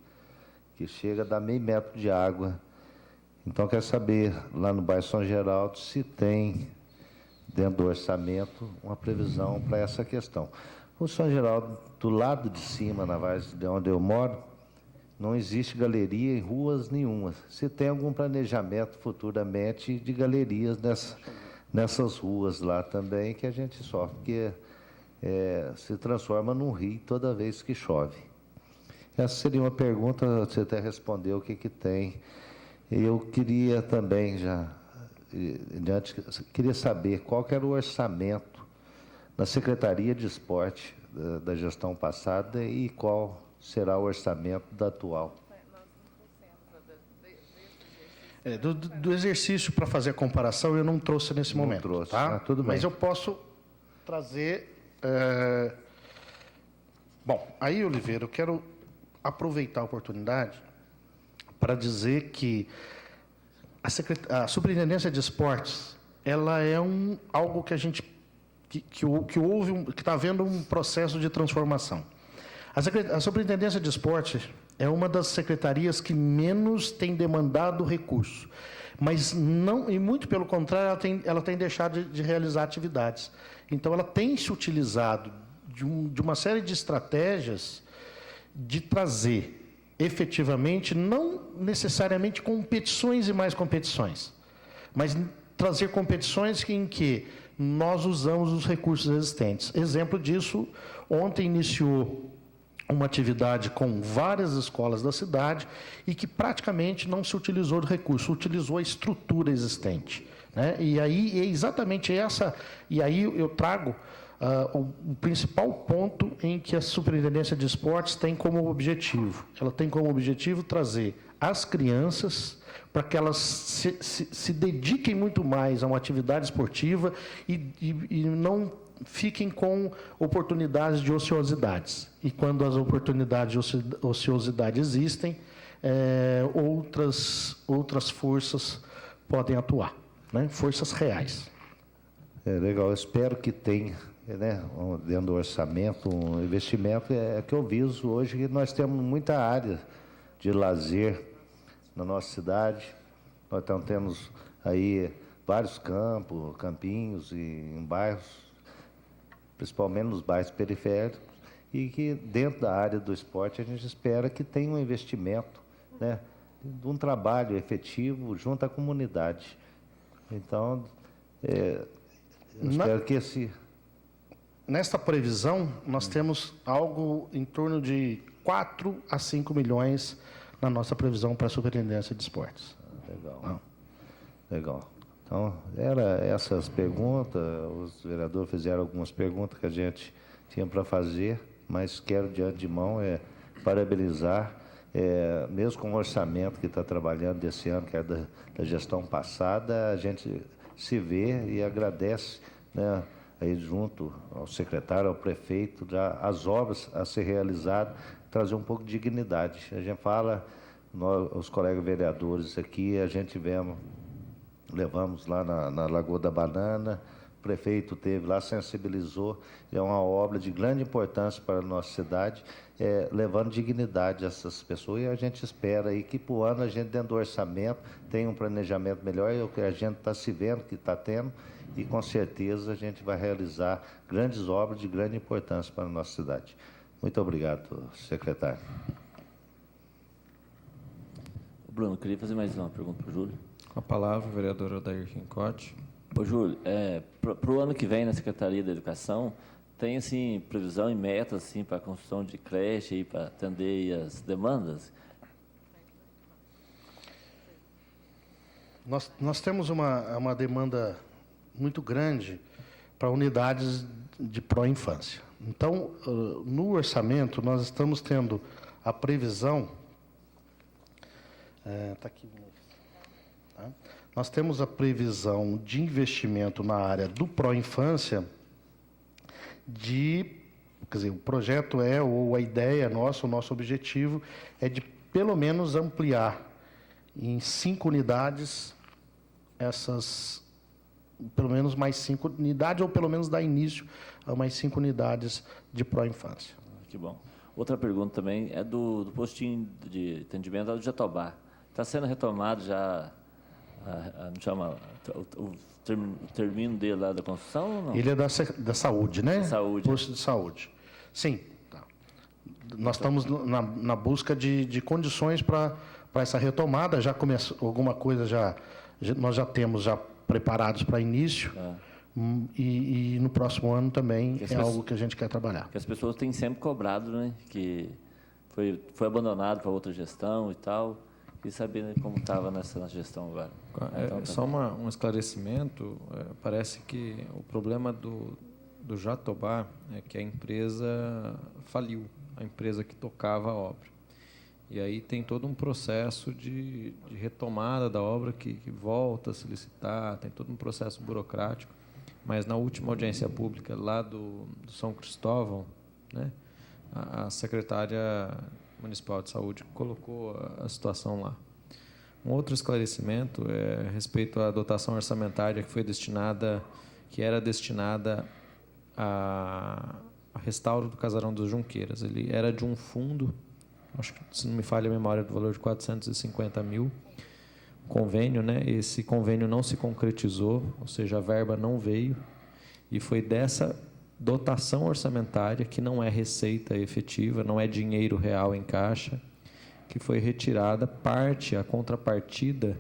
que chega a dar meio metro de água. Então, quero saber, lá no bairro São Geraldo, se tem, dentro do orçamento, uma previsão para essa questão. O São Geraldo, do lado de cima, na Vargem, de onde eu moro, não existe galeria em ruas nenhuma. Se tem algum planejamento futuramente de galerias nessas ruas lá também, que a gente sofre, porque se transforma num rio toda vez que chove. Essa seria uma pergunta, você até respondeu o que tem. Eu queria também, queria saber qual que era o orçamento da Secretaria de Esporte da gestão passada e qual será o orçamento da atual. Do exercício para fazer a comparação, eu não trouxe nesse momento. Trouxe. Tá? Tudo bem. Mas eu posso trazer... Bom, aí, Oliveira, eu quero aproveitar a oportunidade para dizer que a Superintendência de Esportes, ela é algo que a gente... que está havendo um processo de transformação. A Superintendência de Esportes é uma das secretarias que menos tem demandado recurso, mas não, e muito pelo contrário, ela tem deixado de realizar atividades. Então, ela tem se utilizado de uma série de estratégias de trazer, efetivamente, não necessariamente competições e mais competições, mas trazer competições em que nós usamos os recursos existentes. Exemplo disso, ontem iniciou uma atividade com várias escolas da cidade e que praticamente não se utilizou do recurso, utilizou a estrutura existente, né? E aí é exatamente essa, e aí eu trago o principal ponto em que a Superintendência de Esportes tem como objetivo. Ela tem como objetivo trazer as crianças para que elas se dediquem muito mais a uma atividade esportiva e não fiquem com oportunidades de ociosidades. E quando as oportunidades de ociosidade existem, outras forças podem atuar, né? Forças reais. Legal, eu espero que tenha, né, dentro do orçamento, um investimento que eu viso hoje, que nós temos muita área de lazer na nossa cidade. Nós temos aí vários campinhos em bairros, principalmente nos bairros periféricos, e que dentro da área do esporte a gente espera que tenha um investimento, né, de um trabalho efetivo junto à comunidade. Então, eu espero que Nesta previsão, nós temos algo em torno de 4 a 5 milhões na nossa previsão para a Superintendência de Esportes. Legal. Legal. Então, eram essas perguntas, os vereadores fizeram algumas perguntas que a gente tinha para fazer, mas quero, de antemão, parabenizar, mesmo com o orçamento que está trabalhando desse ano, que é da gestão passada, a gente se vê e agradece, né, aí junto ao secretário, ao prefeito, já as obras a ser realizadas, trazer um pouco de dignidade. A gente fala, nós, os colegas vereadores aqui, a gente levamos lá na Lagoa da Banana, o prefeito teve lá, sensibilizou, é uma obra de grande importância para a nossa cidade, levando dignidade a essas pessoas, e a gente espera aí que, por ano, a gente, dentro do orçamento, tenha um planejamento melhor, é o que a gente está se vendo que está tendo, e com certeza a gente vai realizar grandes obras de grande importância para a nossa cidade. Muito obrigado, secretário. Bruno, queria fazer mais uma pergunta para o Júlio. Com a palavra, o vereador Odair Quincotti. Ô, Júlio, para o ano que vem, na Secretaria da Educação, tem assim, previsão e metas assim, para a construção de creche, para atender aí as demandas? Nós temos uma demanda muito grande para unidades de pró-infância. Então, no orçamento, nós estamos tendo a previsão... Está aqui. Tá? Nós temos a previsão de investimento na área do pró-infância quer dizer, o projeto ou a ideia nossa, o nosso objetivo é de, pelo menos, ampliar em 5 unidades pelo menos mais 5 unidades, ou pelo menos dar início a mais 5 unidades de pró-infância. Que bom. Outra pergunta também é do postinho de atendimento lá do Jatobá. Está sendo retomado já, não chama, o termino dele lá da construção ou não? Ele é da saúde, né? Da saúde. Posto de saúde. Sim. Tá. Nós estamos na busca de condições para essa retomada. Já começou alguma coisa, nós já temos preparados para início. E no próximo ano também algo que a gente quer trabalhar. Que as pessoas têm sempre cobrado, né? Que foi abandonado para outra gestão e tal. E saber, né, como estava nessa gestão agora. Só um esclarecimento. Parece que o problema do Jatobá é que a empresa faliu, a empresa que tocava a obra. E aí tem todo um processo de retomada da obra que volta a se licitar, tem todo um processo burocrático. Mas na última audiência pública lá do São Cristóvão, né, a secretária municipal de saúde colocou a situação lá. Um outro esclarecimento é a respeito à dotação orçamentária que era destinada a restauro do Casarão dos Junqueiras. Ele era de um fundo, acho que, se não me falha a memória, do valor de 450 mil, convênio, né? Esse convênio não se concretizou, ou seja, a verba não veio, e foi dessa dotação orçamentária, que não é receita efetiva, não é dinheiro real em caixa, que foi retirada a contrapartida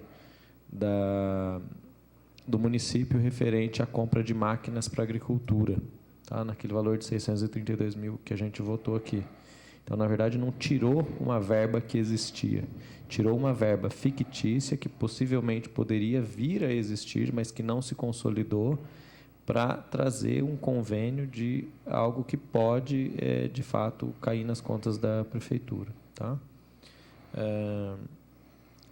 do município referente à compra de máquinas para a agricultura, tá? Naquele valor de 632 mil que a gente votou aqui. Então, na verdade, não tirou uma verba que existia, tirou uma verba fictícia que possivelmente poderia vir a existir, mas que não se consolidou, para trazer um convênio de algo que pode, de fato, cair nas contas da prefeitura. Tá?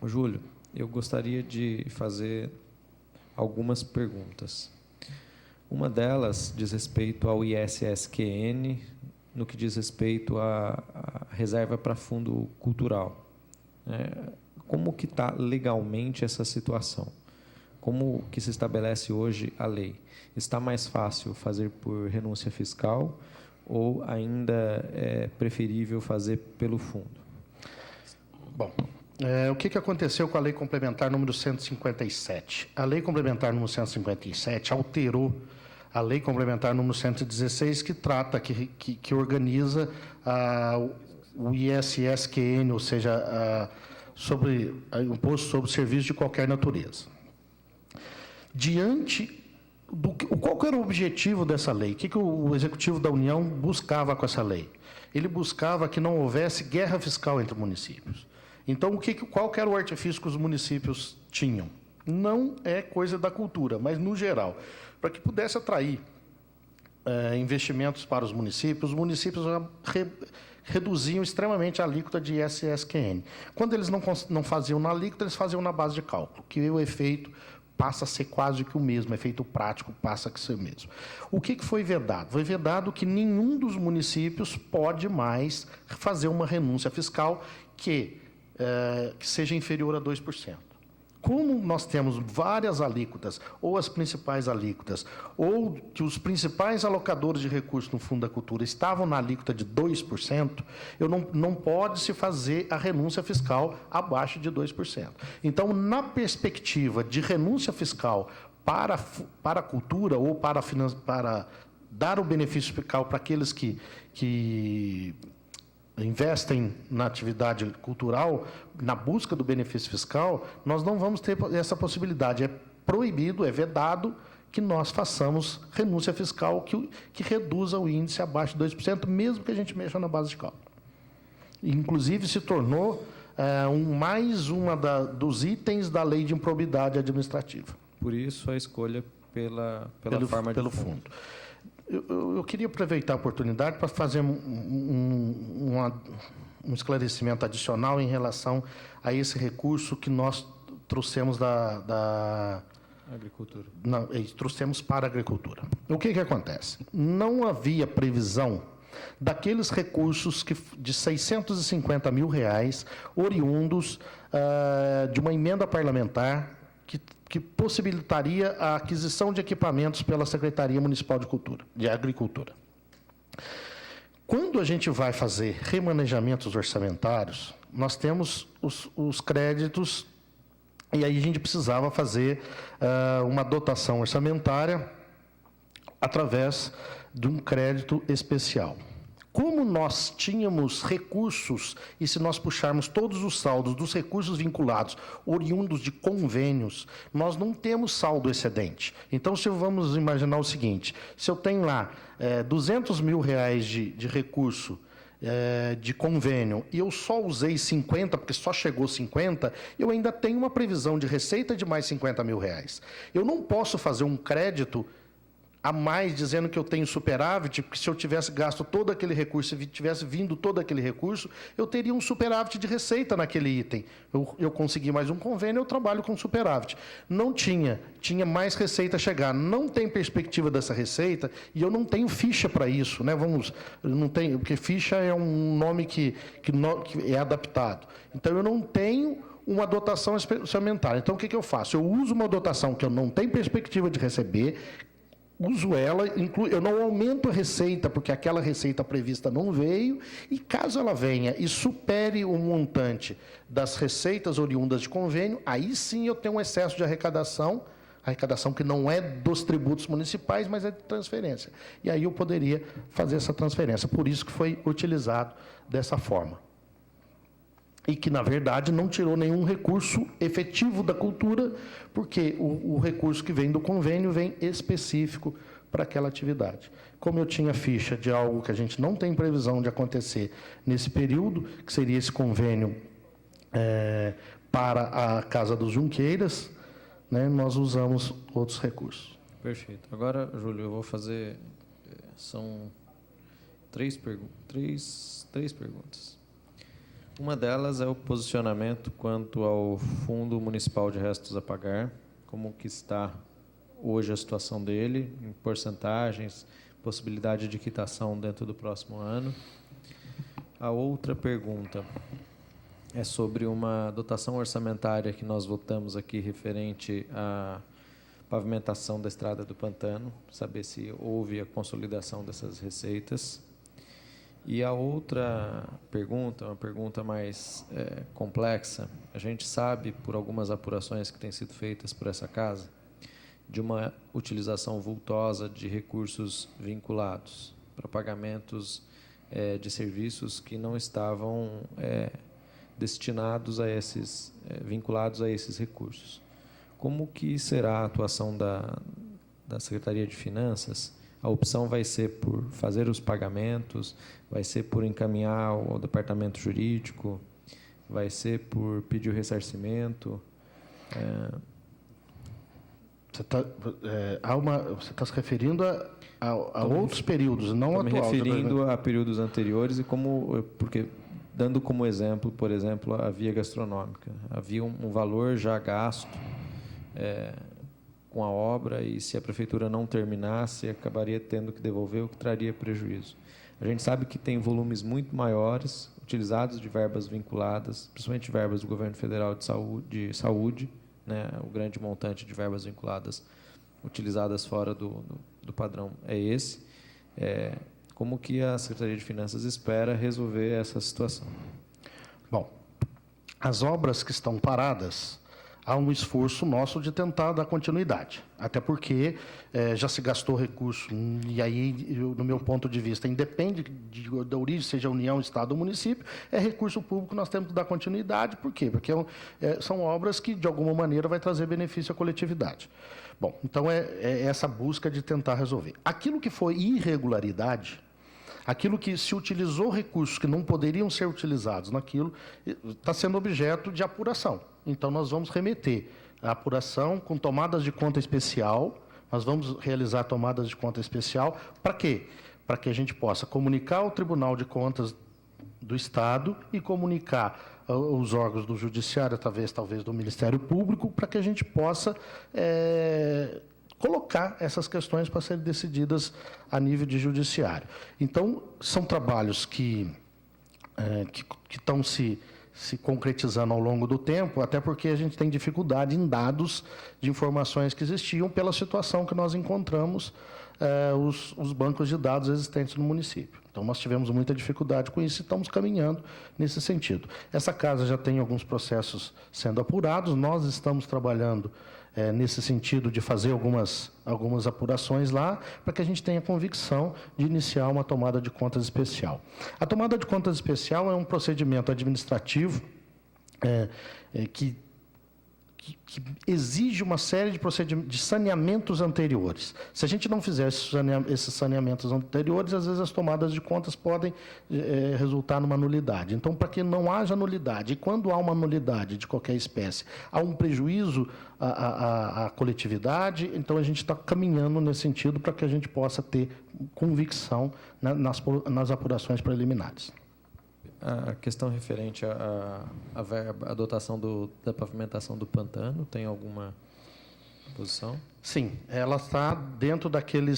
Júlio, eu gostaria de fazer algumas perguntas. Uma delas diz respeito ao ISSQN, no que diz respeito à reserva para fundo cultural. Como que está legalmente essa situação? Como que se estabelece hoje a lei? Está mais fácil fazer por renúncia fiscal ou ainda é preferível fazer pelo fundo? Bom, o que aconteceu com a Lei Complementar número 157? A Lei Complementar número 157 alterou a Lei Complementar número 116, que trata, que organiza o ISSQN, ou seja, sobre o imposto sobre serviços de qualquer natureza. Diante qual era o objetivo dessa lei? O que o Executivo da União buscava com essa lei? Ele buscava que não houvesse guerra fiscal entre municípios. Então, qual era o artifício que os municípios tinham? Não é coisa da cultura, mas no geral, para que pudesse atrair investimentos para os municípios reduziam extremamente a alíquota de ISSQN. Quando eles não faziam na alíquota, eles faziam na base de cálculo, que o efeito passa a ser quase que o mesmo, efeito prático passa a ser o mesmo. O que foi vedado? Foi vedado que nenhum dos municípios pode mais fazer uma renúncia fiscal que seja inferior a 2%. Como nós temos várias alíquotas, ou as principais alíquotas, ou que os principais alocadores de recursos no Fundo da Cultura estavam na alíquota de 2%, não pode se fazer a renúncia fiscal abaixo de 2%. Então, na perspectiva de renúncia fiscal para a cultura, ou para dar o benefício fiscal para aqueles que investem na atividade cultural, na busca do benefício fiscal, nós não vamos ter essa possibilidade. É proibido, é vedado que nós façamos renúncia fiscal que reduza o índice abaixo de 2%, mesmo que a gente mexa na base de cálculo. Inclusive, se tornou mais uma dos itens da lei de improbidade administrativa. Por isso, a escolha pelo fundo. Eu queria aproveitar a oportunidade para fazer um esclarecimento adicional em relação a esse recurso que nós trouxemos da agricultura. Trouxemos para a agricultura. O que acontece? Não havia previsão daqueles recursos de R$650 mil oriundos de uma emenda parlamentar que possibilitaria a aquisição de equipamentos pela Secretaria Municipal de Agricultura. Quando a gente vai fazer remanejamentos orçamentários, nós temos os créditos, e aí a gente precisava fazer uma dotação orçamentária através de um crédito especial. Como nós tínhamos recursos, e se nós puxarmos todos os saldos dos recursos vinculados, oriundos de convênios, nós não temos saldo excedente. Então, se vamos imaginar o seguinte, se eu tenho lá R$200 mil de recurso de convênio, e eu só usei 50, porque só chegou 50, eu ainda tenho uma previsão de receita de mais R$50 mil. Eu não posso fazer um crédito a mais, dizendo que eu tenho superávit, porque se eu tivesse gasto todo aquele recurso, se tivesse vindo todo aquele recurso, eu teria um superávit de receita naquele item. Eu consegui mais um convênio, eu trabalho com superávit. Não tinha mais receita a chegar. Não tem perspectiva dessa receita e eu não tenho ficha para isso, né? Não tenho, porque ficha é um nome que é adaptado. Então, eu não tenho uma dotação orçamentária. Então, o que eu faço? Eu uso uma dotação que eu não tenho perspectiva de receber, uso ela, eu não aumento a receita, porque aquela receita prevista não veio, e caso ela venha e supere o montante das receitas oriundas de convênio, aí sim eu tenho um excesso de arrecadação que não é dos tributos municipais, mas é de transferência. E aí eu poderia fazer essa transferência. Por isso que foi utilizado dessa forma. E que, na verdade, não tirou nenhum recurso efetivo da cultura, porque o recurso que vem do convênio vem específico para aquela atividade. Como eu tinha ficha de algo que a gente não tem previsão de acontecer nesse período, que seria esse convênio para a Casa dos Junqueiras, né, nós usamos outros recursos. Perfeito. Agora, Júlio, eu vou fazer... São três perguntas. Uma delas é o posicionamento quanto ao Fundo Municipal de Restos a Pagar, como que está hoje a situação dele, em porcentagens, possibilidade de quitação dentro do próximo ano. A outra pergunta é sobre uma dotação orçamentária que nós votamos aqui referente à pavimentação da Estrada do Pantano, saber se houve a consolidação dessas receitas. E a outra pergunta, uma pergunta mais complexa, a gente sabe, por algumas apurações que têm sido feitas por essa casa, de uma utilização vultosa de recursos vinculados para pagamentos de serviços que não estavam destinados a vinculados a esses recursos. Como que será a atuação da Secretaria de Finanças? A opção vai ser por fazer os pagamentos, vai ser por encaminhar ao departamento jurídico, vai ser por pedir o ressarcimento. Você está se referindo a outros períodos, não atual. Estou me referindo a períodos anteriores porque dando como exemplo, por exemplo, a via gastronômica. Havia um valor já gasto com a obra e, se a prefeitura não terminasse, acabaria tendo que devolver, o que traria prejuízo. A gente sabe que tem volumes muito maiores utilizados de verbas vinculadas, principalmente verbas do governo federal de saúde, né? O grande montante de verbas vinculadas utilizadas fora do padrão é esse. Como que a Secretaria de Finanças espera resolver essa situação? Bom, as obras que estão paradas, há um esforço nosso de tentar dar continuidade. Até porque já se gastou recurso, e aí, no meu ponto de vista, independe da origem, seja União, Estado ou município, é recurso público, nós temos que dar continuidade. Por quê? Porque são obras que, de alguma maneira, vai trazer benefício à coletividade. Bom, então é essa busca de tentar resolver. Aquilo que foi irregularidade, aquilo que se utilizou recursos que não poderiam ser utilizados naquilo, está sendo objeto de apuração. Então, nós vamos remeter a apuração com tomadas de conta especial. Nós vamos realizar tomadas de conta especial. Para quê? Para que a gente possa comunicar ao Tribunal de Contas do Estado e comunicar os órgãos do Judiciário, talvez do Ministério Público, para que a gente possa colocar essas questões para serem decididas a nível de judiciário. Então, são trabalhos que estão se concretizando ao longo do tempo, até porque a gente tem dificuldade em dados de informações que existiam pela situação que nós encontramos os bancos de dados existentes no município. Então, nós tivemos muita dificuldade com isso e estamos caminhando nesse sentido. Essa casa já tem alguns processos sendo apurados, nós estamos trabalhando nesse sentido de fazer algumas apurações lá, para que a gente tenha convicção de iniciar uma tomada de contas especial. A tomada de contas especial é um procedimento administrativo que exige uma série de saneamentos anteriores. Se a gente não fizer esses saneamentos anteriores, às vezes as tomadas de contas podem resultar numa nulidade. Então, para que não haja nulidade, e quando há uma nulidade de qualquer espécie, há um prejuízo à coletividade, então a gente está caminhando nesse sentido para que a gente possa ter convicção nas apurações preliminares. A questão referente à dotação da pavimentação do pantano, tem alguma posição? Sim, ela está dentro daquele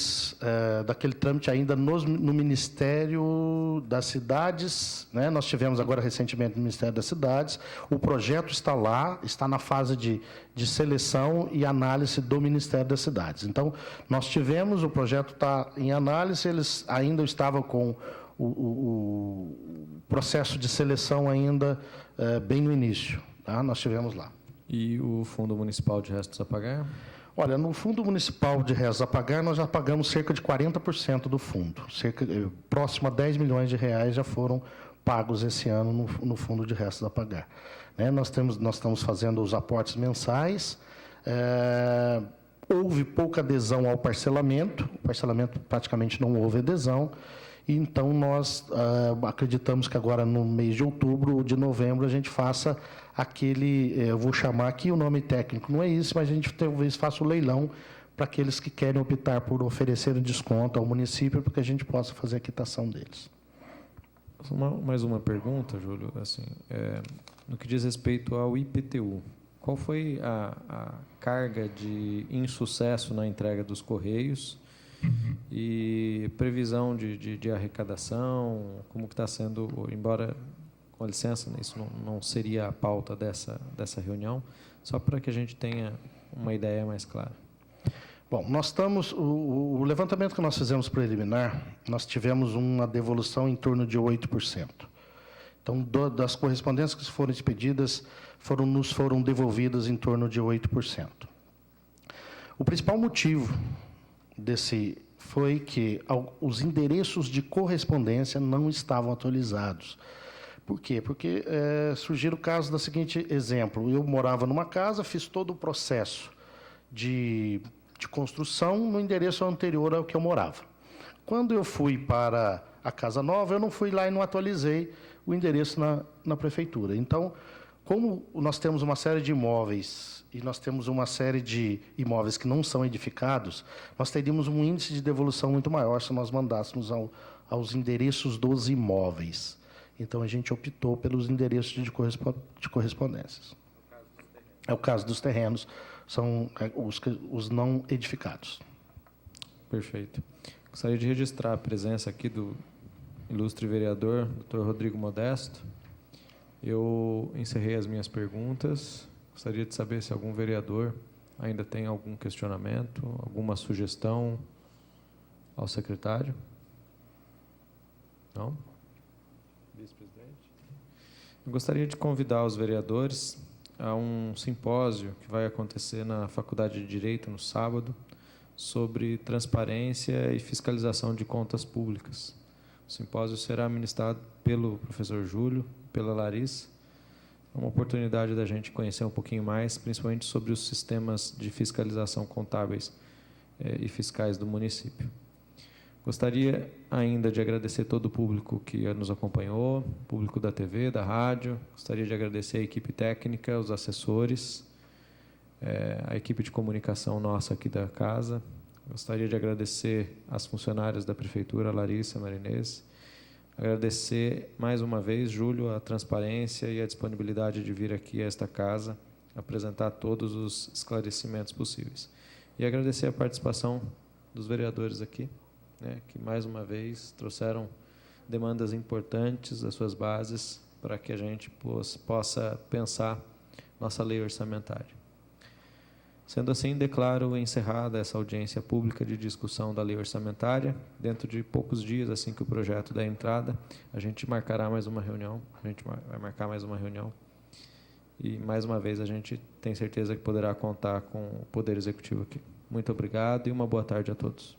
trâmite ainda no Ministério das Cidades, né? Nós tivemos agora recentemente no Ministério das Cidades, o projeto está lá, está na fase de seleção e análise do Ministério das Cidades. Então, nós tivemos, o projeto está em análise, eles ainda estavam com o processo de seleção ainda bem no início, tá? Nós tivemos lá. E o Fundo Municipal de Restos a Pagar? Olha, no Fundo Municipal de Restos a Pagar, nós já pagamos cerca de 40% do fundo. Próximo a 10 milhões de reais já foram pagos esse ano no Fundo de Restos a Pagar. Né? Nós estamos fazendo os aportes mensais. Houve pouca adesão ao parcelamento. O parcelamento praticamente não houve adesão. Então, nós acreditamos que agora, no mês de outubro ou de novembro, a gente faça eu vou chamar aqui, o nome técnico não é isso, mas a gente talvez faça o leilão para aqueles que querem optar por oferecer um desconto ao município, para que a gente possa fazer a quitação deles. Mais uma pergunta, Júlio. Assim, no que diz respeito ao IPTU, qual foi a carga de insucesso na entrega dos Correios e previsão de arrecadação, como que está sendo, embora, com licença, isso não seria a pauta dessa reunião, só para que a gente tenha uma ideia mais clara. Bom, nós estamos, o levantamento que nós fizemos preliminar, nós tivemos uma devolução em torno de 8%. Então, das correspondências que foram expedidas, nos foram devolvidas em torno de 8%. O principal motivo foi que os endereços de correspondência não estavam atualizados. Por quê? Porque surgiram o caso do seguinte exemplo. Eu morava numa casa, fiz todo o processo de construção no endereço anterior ao que eu morava. Quando eu fui para a casa nova, eu não fui lá e não atualizei o endereço na prefeitura. Então, como nós temos uma série de imóveis e nós temos uma série de imóveis que não são edificados, nós teríamos um índice de devolução muito maior se nós mandássemos aos endereços dos imóveis. Então, a gente optou pelos endereços de correspondências. É o caso dos terrenos, são os não edificados. Perfeito. Gostaria de registrar a presença aqui do ilustre vereador, Dr. Rodrigo Modesto. Eu encerrei as minhas perguntas. Gostaria de saber se algum vereador ainda tem algum questionamento, alguma sugestão ao secretário. Não? Vice-presidente? Eu gostaria de convidar os vereadores a um simpósio que vai acontecer na Faculdade de Direito no sábado, sobre transparência e fiscalização de contas públicas. O simpósio será ministrado pelo professor Júlio, pela Larissa. É uma oportunidade da gente conhecer um pouquinho mais, principalmente sobre os sistemas de fiscalização contábeis e fiscais do município. Gostaria ainda de agradecer todo o público que nos acompanhou, público da TV, da rádio. Gostaria de agradecer a equipe técnica, os assessores, a equipe de comunicação nossa aqui da casa. Gostaria de agradecer às funcionárias da Prefeitura, a Larissa, a Marinês. Agradecer mais uma vez, Júlio, a transparência e a disponibilidade de vir aqui a esta casa, apresentar todos os esclarecimentos possíveis. E agradecer a participação dos vereadores aqui, que mais uma vez trouxeram demandas importantes das suas bases para que a gente possa pensar nossa lei orçamentária. Sendo assim, declaro encerrada essa audiência pública de discussão da lei orçamentária. Dentro de poucos dias, assim que o projeto der entrada, a gente marcará mais uma reunião, e mais uma vez a gente tem certeza que poderá contar com o Poder Executivo aqui. Muito obrigado e uma boa tarde a todos.